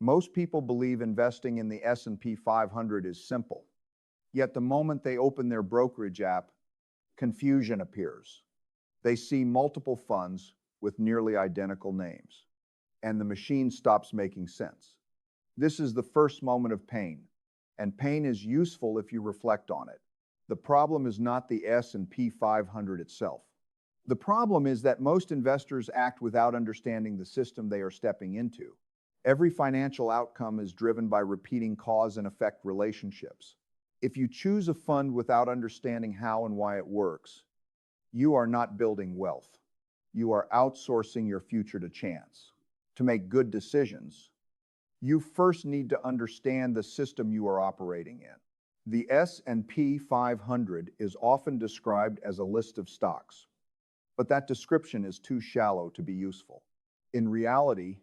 Most people believe investing in the S&P 500 is simple. Yet the moment they open their brokerage app, confusion appears. They see multiple funds with nearly identical names, and the machine stops making sense. This is the first moment of pain, and pain is useful if you reflect on it. The problem is not the S&P 500 itself. The problem is that most investors act without understanding the system they are stepping into. Every financial outcome is driven by repeating cause and effect relationships. If you choose a fund without understanding how and why it works, you are not building wealth. You are outsourcing your future to chance. To make good decisions, you first need to understand the system you are operating in. The S&P 500 is often described as a list of stocks, but that description is too shallow to be useful. In reality,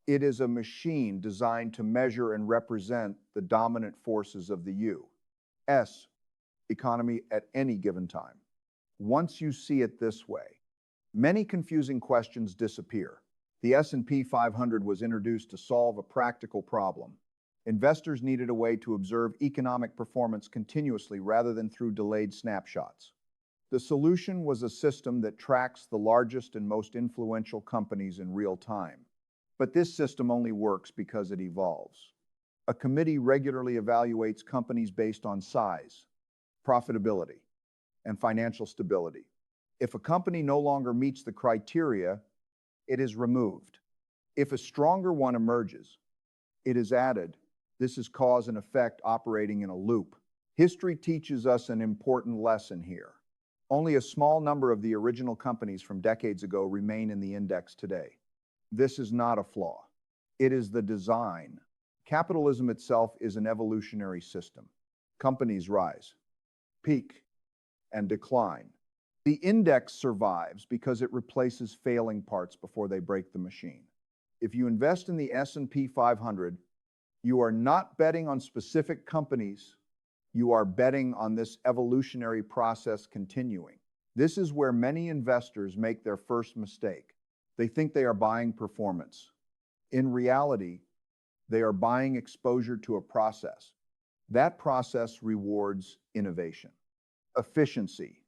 it is a machine designed to measure and represent the dominant forces of the U.S. economy at any given time. Once you see it this way, many confusing questions disappear. The S&P 500 was introduced to solve a practical problem. Investors needed a way to observe economic performance continuously rather than through delayed snapshots. The solution was a system that tracks the largest and most influential companies in real time. But this system only works because it evolves. A committee regularly evaluates companies based on size, profitability, and financial stability. If a company no longer meets the criteria, it is removed. If a stronger one emerges, it is added. This is cause and effect operating in a loop. History teaches us an important lesson here. Only a small number of the original companies from decades ago remain in the index today. This is not a flaw. It is the design. Capitalism itself is an evolutionary system. Companies rise, peak, and decline. The index survives because it replaces failing parts before they break the machine. If you invest in the S&P 500, you are not betting on specific companies. You are betting on this evolutionary process continuing. This is where many investors make their first mistake. They think they are buying performance. In reality, they are buying exposure to a process. That process rewards innovation, efficiency,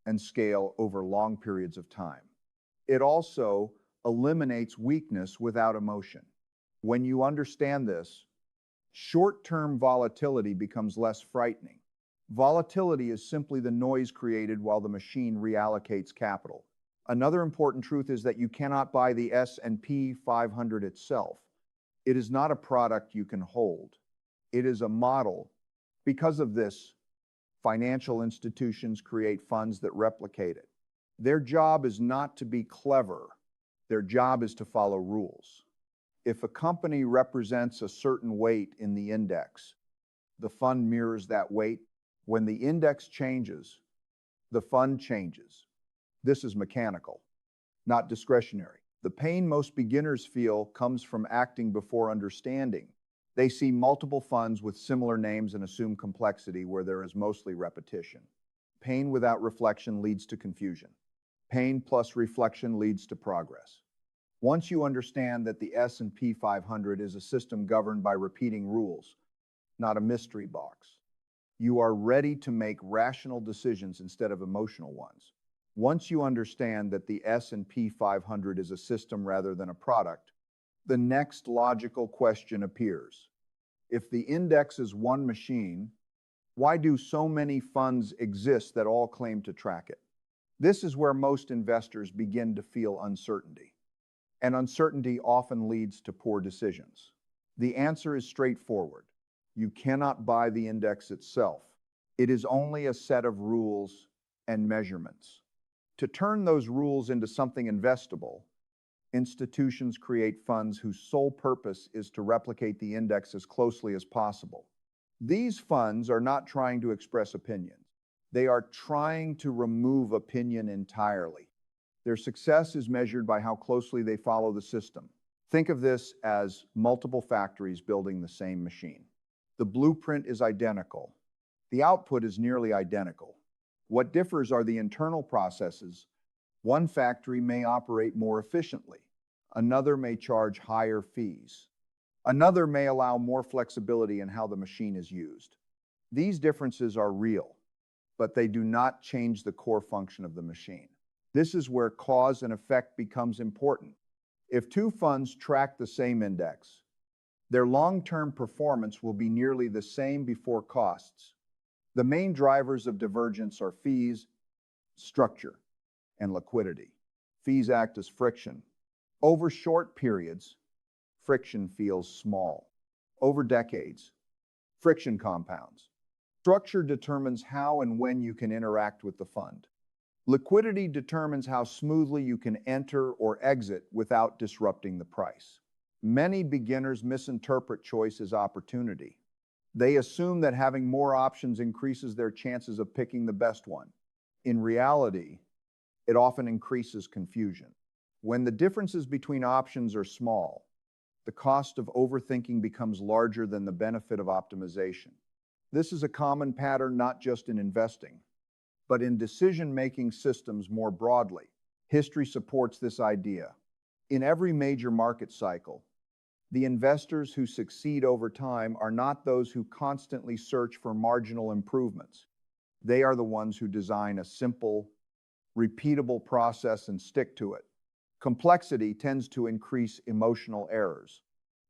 and scale over long periods of time. It also eliminates weakness without emotion. When you understand this, short-term volatility becomes less frightening. Volatility is simply the noise created while the machine reallocates capital. Another important truth is that you cannot buy the S&P 500 itself. It is not a product you can hold. It is a model. Because of this, financial institutions create funds that replicate it. Their job is not to be clever. Their job is to follow rules. If a company represents a certain weight in the index, the fund mirrors that weight. When the index changes, the fund changes. This is mechanical, not discretionary. The pain most beginners feel comes from acting before understanding. They see multiple funds with similar names and assume complexity where there is mostly repetition. Pain without reflection leads to confusion. Pain plus reflection leads to progress. Once you understand that the S&P 500 is a system governed by repeating rules, not a mystery box, you are ready to make rational decisions instead of emotional ones. Once you understand that the S&P 500 is a system rather than a product, the next logical question appears. If the index is one machine, why do so many funds exist that all claim to track it? This is where most investors begin to feel uncertainty. And uncertainty often leads to poor decisions. The answer is straightforward. You cannot buy the index itself. It is only a set of rules and measurements. To turn those rules into something investable, institutions create funds whose sole purpose is to replicate the index as closely as possible. These funds are not trying to express opinions. They are trying to remove opinion entirely. Their success is measured by how closely they follow the system. Think of this as multiple factories building the same machine. The blueprint is identical. The output is nearly identical. What differs are the internal processes. One factory may operate more efficiently. Another may charge higher fees. Another may allow more flexibility in how the machine is used. These differences are real, but they do not change the core function of the machine. This is where cause and effect becomes important. If two funds track the same index, their long-term performance will be nearly the same before costs. The main drivers of divergence are fees, structure, and liquidity. Fees act as friction. Over short periods, friction feels small. Over decades, friction compounds. Structure determines how and when you can interact with the fund. Liquidity determines how smoothly you can enter or exit without disrupting the price. Many beginners misinterpret choice as opportunity. They assume that having more options increases their chances of picking the best one. In reality, it often increases confusion. When the differences between options are small, the cost of overthinking becomes larger than the benefit of optimization. This is a common pattern not just in investing, but in decision-making systems more broadly. History supports this idea. In every major market cycle, the investors who succeed over time are not those who constantly search for marginal improvements. They are the ones who design a simple, repeatable process and stick to it. Complexity tends to increase emotional errors.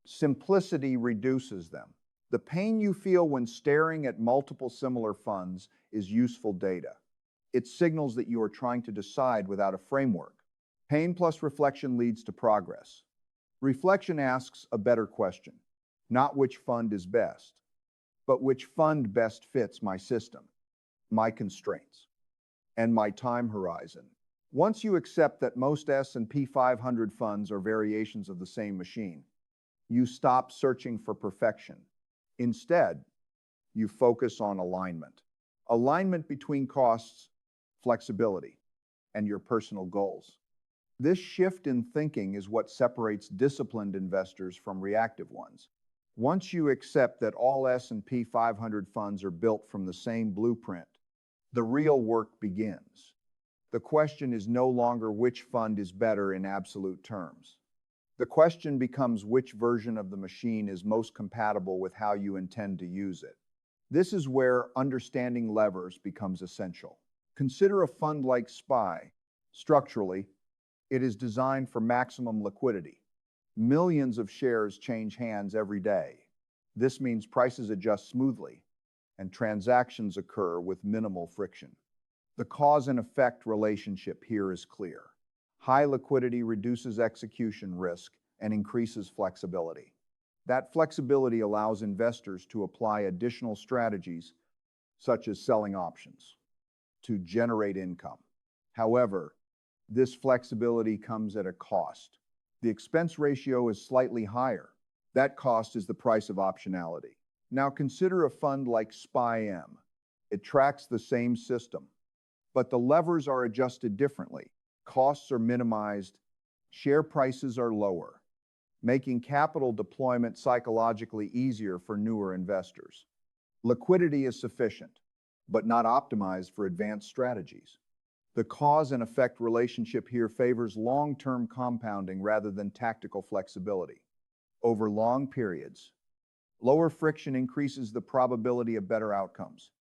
Simplicity reduces them. The pain you feel when staring at multiple similar funds is useful data. It signals that you are trying to decide without a framework. Pain plus reflection leads to progress. Reflection asks a better question, not which fund is best, but which fund best fits my system, my constraints, and my time horizon. Once you accept that most S&P 500 funds are variations of the same machine, you stop searching for perfection. Instead, you focus on alignment. Alignment between costs, flexibility, and your personal goals. This shift in thinking is what separates disciplined investors from reactive ones. Once you accept that all S&P 500 funds are built from the same blueprint, the real work begins. The question is no longer which fund is better in absolute terms. The question becomes which version of the machine is most compatible with how you intend to use it. This is where understanding levers becomes essential. Consider a fund like SPY. Structurally, it is designed for maximum liquidity. Millions of shares change hands every day. This means prices adjust smoothly and transactions occur with minimal friction. The cause and effect relationship here is clear. High liquidity reduces execution risk and increases flexibility. That flexibility allows investors to apply additional strategies, such as selling options, to generate income. However, this flexibility comes at a cost. The expense ratio is slightly higher. That cost is the price of optionality. Now consider a fund like SPY-M. It tracks the same system, but the levers are adjusted differently. Costs are minimized, share prices are lower, making capital deployment psychologically easier for newer investors. Liquidity is sufficient, but not optimized for advanced strategies. The cause and effect relationship here favors long-term compounding rather than tactical flexibility. Over long periods, lower friction increases the probability of better outcomes,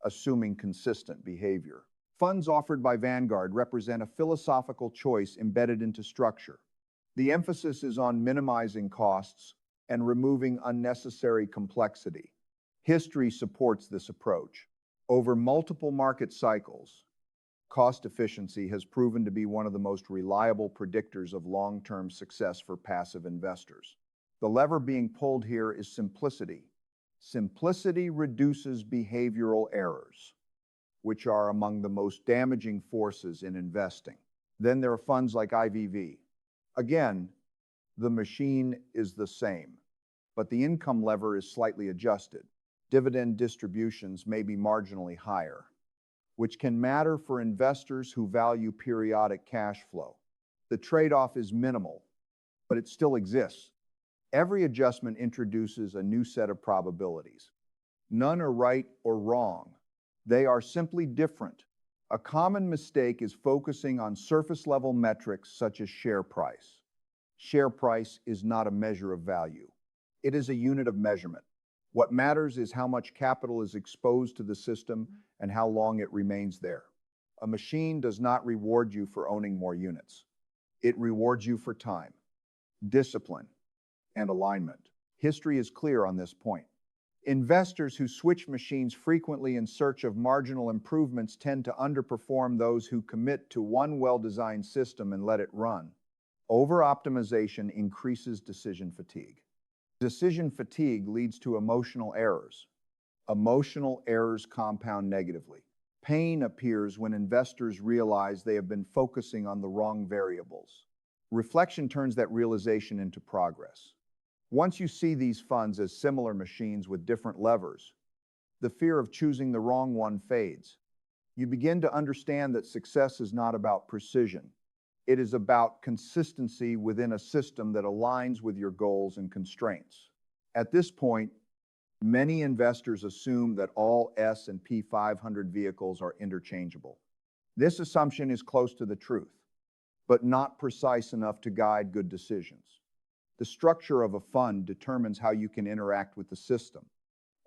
assuming consistent behavior. Funds offered by Vanguard represent a philosophical choice embedded into structure. The emphasis is on minimizing costs and removing unnecessary complexity. History supports this approach. Over multiple market cycles, cost efficiency has proven to be one of the most reliable predictors of long-term success for passive investors. The lever being pulled here is simplicity. Simplicity reduces behavioral errors, which are among the most damaging forces in investing. Then there are funds like IVV. Again, the machine is the same, but the income lever is slightly adjusted. Dividend distributions may be marginally higher, which can matter for investors who value periodic cash flow. The trade-off is minimal, but it still exists. Every adjustment introduces a new set of probabilities. None are right or wrong. They are simply different. A common mistake is focusing on surface-level metrics such as share price. Share price is not a measure of value. It is a unit of measurement. What matters is how much capital is exposed to the system and how long it remains there. A machine does not reward you for owning more units. It rewards you for time, discipline, and alignment. History is clear on this point. Investors who switch machines frequently in search of marginal improvements tend to underperform those who commit to one well-designed system and let it run. Over-optimization increases decision fatigue. Decision fatigue leads to emotional errors. Emotional errors compound negatively. Pain appears when investors realize they have been focusing on the wrong variables. Reflection turns that realization into progress. Once you see these funds as similar machines with different levers, the fear of choosing the wrong one fades. You begin to understand that success is not about precision. It is about consistency within a system that aligns with your goals and constraints. At this point, many investors assume that all S&P 500 vehicles are interchangeable. This assumption is close to the truth, but not precise enough to guide good decisions. The structure of a fund determines how you can interact with the system,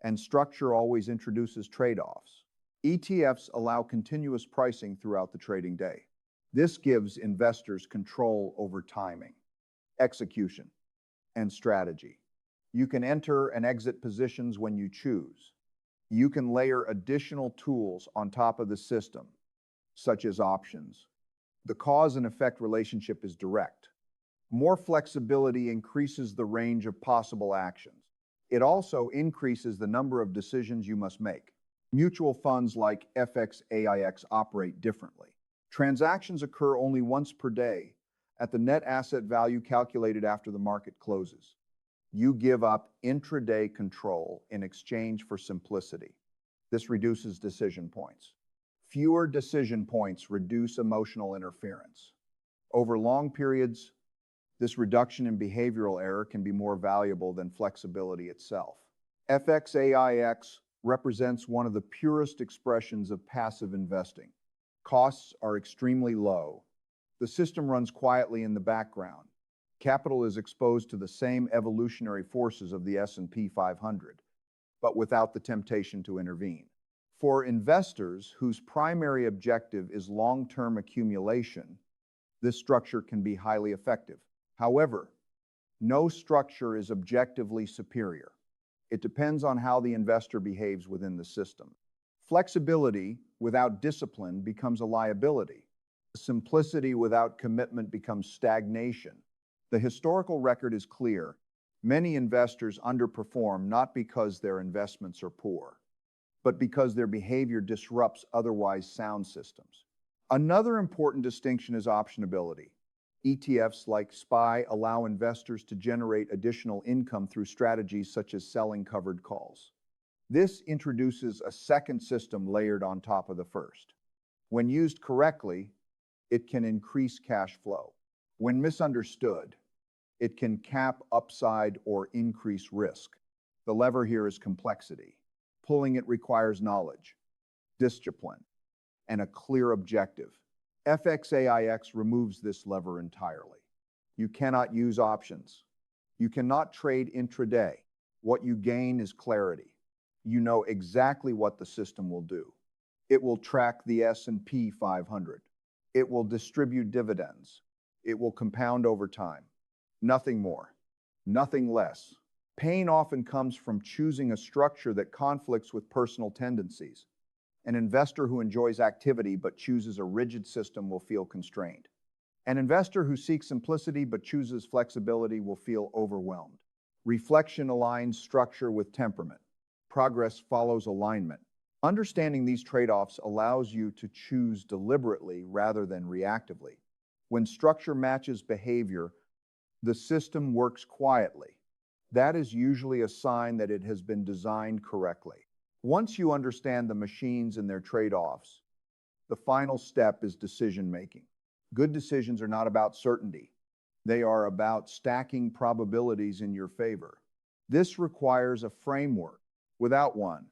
and structure always introduces trade-offs. ETFs allow continuous pricing throughout the trading day. This gives investors control over timing, execution, and strategy. You can enter and exit positions when you choose. You can layer additional tools on top of the system, such as options. The cause and effect relationship is direct. More flexibility increases the range of possible actions. It also increases the number of decisions you must make. Mutual funds like FXAIX operate differently. Transactions occur only once per day at the net asset value calculated after the market closes. You give up intraday control in exchange for simplicity. This reduces decision points. Fewer decision points reduce emotional interference. Over long periods, this reduction in behavioral error can be more valuable than flexibility itself. FXAIX represents one of the purest expressions of passive investing. Costs are extremely low. The system runs quietly in the background. Capital is exposed to the same evolutionary forces of the S&P 500, but without the temptation to intervene. For investors whose primary objective is long-term accumulation, this structure can be highly effective. However, no structure is objectively superior. It depends on how the investor behaves within the system. Flexibility without discipline becomes a liability. Simplicity without commitment becomes stagnation. The historical record is clear. Many investors underperform not because their investments are poor, but because their behavior disrupts otherwise sound systems. Another important distinction is optionability. ETFs like SPY allow investors to generate additional income through strategies such as selling covered calls. This introduces a second system layered on top of the first. When used correctly, it can increase cash flow. When misunderstood, it can cap upside or increase risk. The lever here is complexity. Pulling it requires knowledge, discipline, and a clear objective. FXAIX removes this lever entirely. You cannot use options. You cannot trade intraday. What you gain is clarity. You know exactly what the system will do. It will track the S&P 500. It will distribute dividends. It will compound over time. Nothing more, nothing less. Pain often comes from choosing a structure that conflicts with personal tendencies. An investor who enjoys activity but chooses a rigid system will feel constrained. An investor who seeks simplicity but chooses flexibility will feel overwhelmed. Reflection aligns structure with temperament. Progress follows alignment. Understanding these trade-offs allows you to choose deliberately rather than reactively. When structure matches behavior, the system works quietly. That is usually a sign that it has been designed correctly. Once you understand the machines and their trade-offs, the final step is decision-making. Good decisions are not about certainty. They are about stacking probabilities in your favor. This requires a framework. Without one,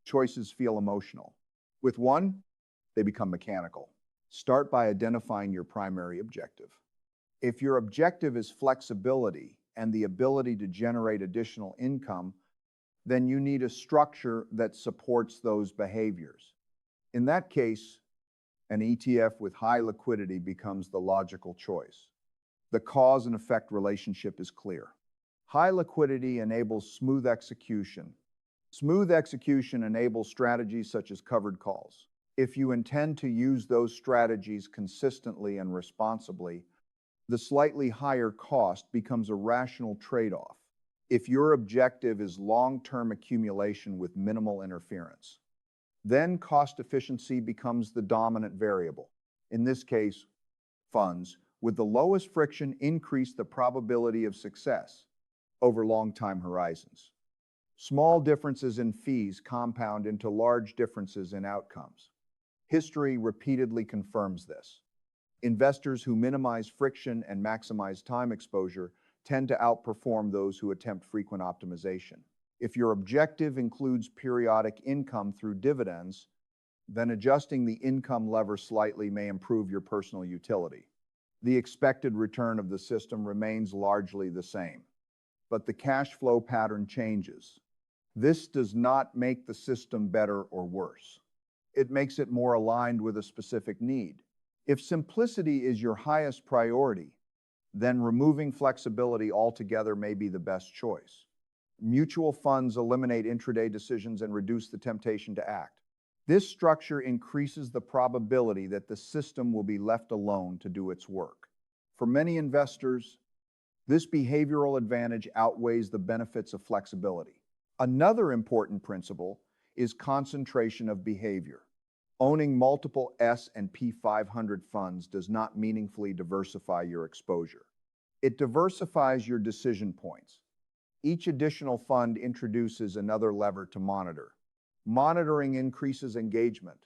choices feel emotional. With one, they become mechanical. Start by identifying your primary objective. If your objective is flexibility and the ability to generate additional income, then you need a structure that supports those behaviors. In that case, an ETF with high liquidity becomes the logical choice. The cause and effect relationship is clear. High liquidity enables smooth execution. Smooth execution enables strategies such as covered calls. If you intend to use those strategies consistently and responsibly, the slightly higher cost becomes a rational trade-off. If your objective is long-term accumulation with minimal interference, then cost efficiency becomes the dominant variable. In this case, funds with the lowest friction increase the probability of success over long time horizons. Small differences in fees compound into large differences in outcomes. History repeatedly confirms this. Investors who minimize friction and maximize time exposure tend to outperform those who attempt frequent optimization. If your objective includes periodic income through dividends, then adjusting the income lever slightly may improve your personal utility. The expected return of the system remains largely the same, but the cash flow pattern changes. This does not make the system better or worse. It makes it more aligned with a specific need. If simplicity is your highest priority, then removing flexibility altogether may be the best choice. Mutual funds eliminate intraday decisions and reduce the temptation to act. This structure increases the probability that the system will be left alone to do its work. For many investors, this behavioral advantage outweighs the benefits of flexibility. Another important principle is concentration of behavior. Owning multiple S&P 500 funds does not meaningfully diversify your exposure. It diversifies your decision points. Each additional fund introduces another lever to monitor. Monitoring increases engagement.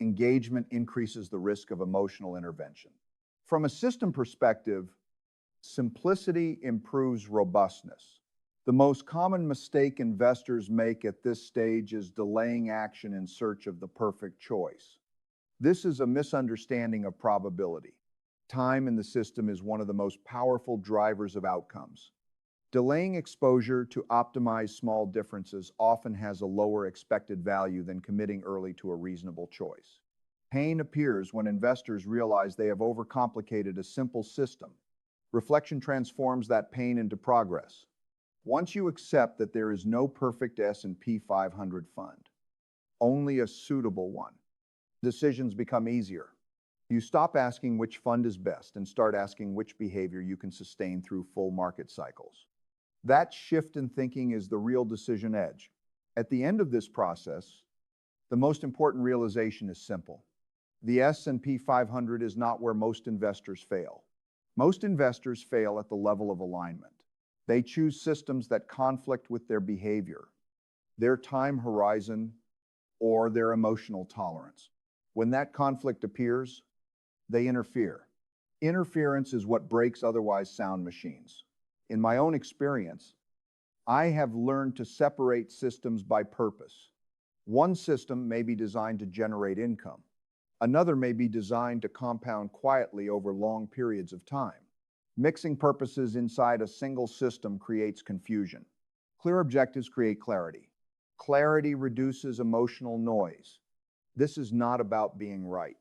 Engagement increases the risk of emotional intervention. From a system perspective, simplicity improves robustness. The most common mistake investors make at this stage is delaying action in search of the perfect choice. This is a misunderstanding of probability. Time in the system is one of the most powerful drivers of outcomes. Delaying exposure to optimize small differences often has a lower expected value than committing early to a reasonable choice. Pain appears when investors realize they have overcomplicated a simple system. Reflection transforms that pain into progress. Once you accept that there is no perfect S&P 500 fund, only a suitable one, decisions become easier. You stop asking which fund is best and start asking which behavior you can sustain through full market cycles. That shift in thinking is the real decision edge. At the end of this process, the most important realization is simple. The S&P 500 is not where most investors fail. Most investors fail at the level of alignment. They choose systems that conflict with their behavior, their time horizon, or their emotional tolerance. When that conflict appears, they interfere. Interference is what breaks otherwise sound machines. In my own experience, I have learned to separate systems by purpose. One system may be designed to generate income. Another may be designed to compound quietly over long periods of time. Mixing purposes inside a single system creates confusion. Clear objectives create clarity. Clarity reduces emotional noise. This is not about being right.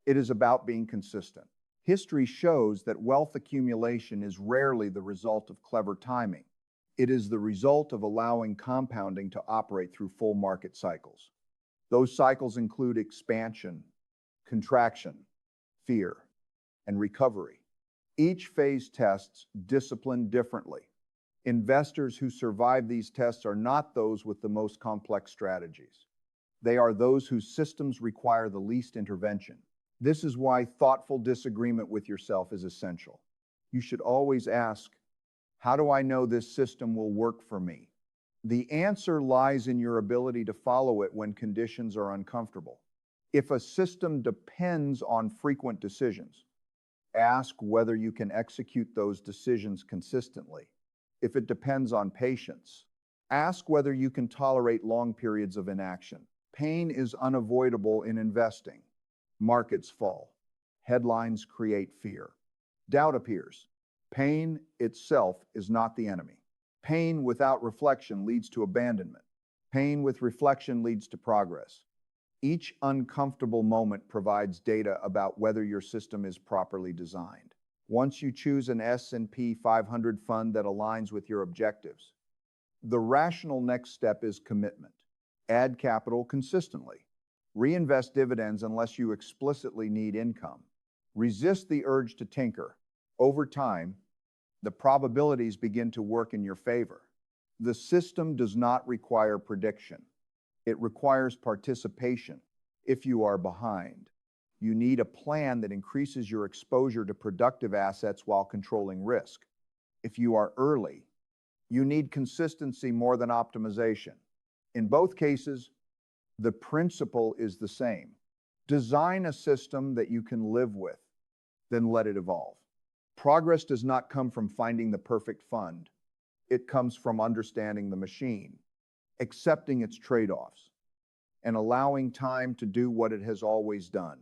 It is about being consistent. History shows that wealth accumulation is rarely the result of clever timing. It is the result of allowing compounding to operate through full market cycles. Those cycles include expansion, contraction, fear, and recovery. Each phase tests discipline differently. Investors who survive these tests are not those with the most complex strategies. They are those whose systems require the least intervention. This is why thoughtful disagreement with yourself is essential. You should always ask, how do I know this system will work for me? The answer lies in your ability to follow it when conditions are uncomfortable. If a system depends on frequent decisions, ask whether you can execute those decisions consistently. If it depends on patience, ask whether you can tolerate long periods of inaction. Pain is unavoidable in investing. Markets fall. Headlines create fear. Doubt appears. Pain itself is not the enemy. Pain without reflection leads to abandonment. Pain with reflection leads to progress. Each uncomfortable moment provides data about whether your system is properly designed. Once you choose an S&P 500 fund that aligns with your objectives, the rational next step is commitment. Add capital consistently. Reinvest dividends unless you explicitly need income. Resist the urge to tinker. Over time, the probabilities begin to work in your favor. The system does not require prediction. It requires participation. If you are behind, you need a plan that increases your exposure to productive assets while controlling risk. If you are early, you need consistency more than optimization. In both cases, the principle is the same. Design a system that you can live with, then let it evolve. Progress does not come from finding the perfect fund. It comes from understanding the machine, accepting its trade-offs, and allowing time to do what it has always done.